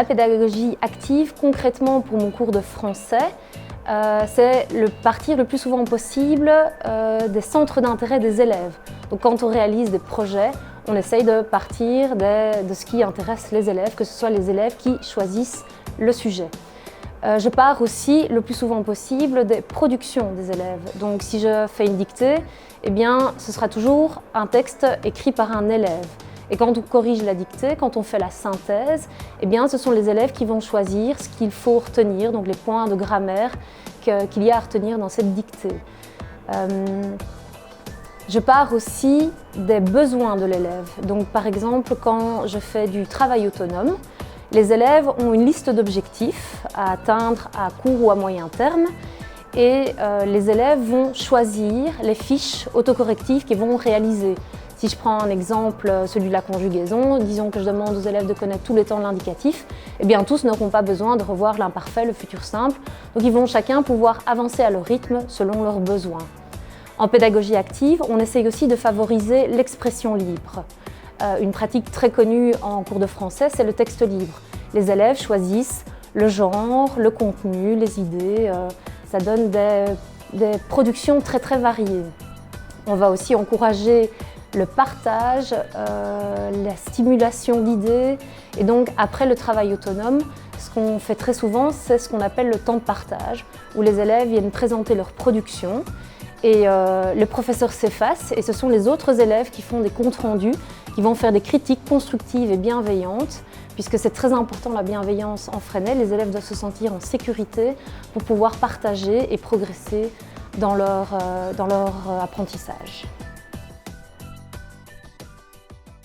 La pédagogie active, concrètement pour mon cours de français, c'est partir le plus souvent possible des centres d'intérêt des élèves. Donc quand on réalise des projets, on essaye de partir de ce qui intéresse les élèves, que ce soit les élèves qui choisissent le sujet. Je pars aussi le plus souvent possible des productions des élèves. Donc si je fais une dictée, eh bien, ce sera toujours un texte écrit par un élève. Et quand on corrige la dictée, quand on fait la synthèse, eh bien, ce sont les élèves qui vont choisir ce qu'il faut retenir, donc les points de grammaire qu'il y a à retenir dans cette dictée. Je pars aussi des besoins de l'élève. Donc par exemple, quand je fais du travail autonome, les élèves ont une liste d'objectifs à atteindre à court ou à moyen terme et les élèves vont choisir les fiches autocorrectives qu'ils vont réaliser. Si je prends un exemple, celui de la conjugaison, disons que je demande aux élèves de connaître tous les temps de l'indicatif, eh bien tous n'auront pas besoin de revoir l'imparfait, le futur simple, donc ils vont chacun pouvoir avancer à leur rythme selon leurs besoins. En pédagogie active, on essaye aussi de favoriser l'expression libre. Une pratique très connue en cours de français, c'est le texte libre. Les élèves choisissent le genre, le contenu, les idées, ça donne des productions très variées. On va aussi encourager le partage, la stimulation d'idées et donc après le travail autonome, ce qu'on fait très souvent, c'est ce qu'on appelle le temps de partage, où les élèves viennent présenter leur production et le professeur s'efface et ce sont les autres élèves qui font des comptes rendus, qui vont faire des critiques constructives et bienveillantes, puisque c'est très important la bienveillance en Freinet. Les élèves doivent se sentir en sécurité pour pouvoir partager et progresser dans leur apprentissage.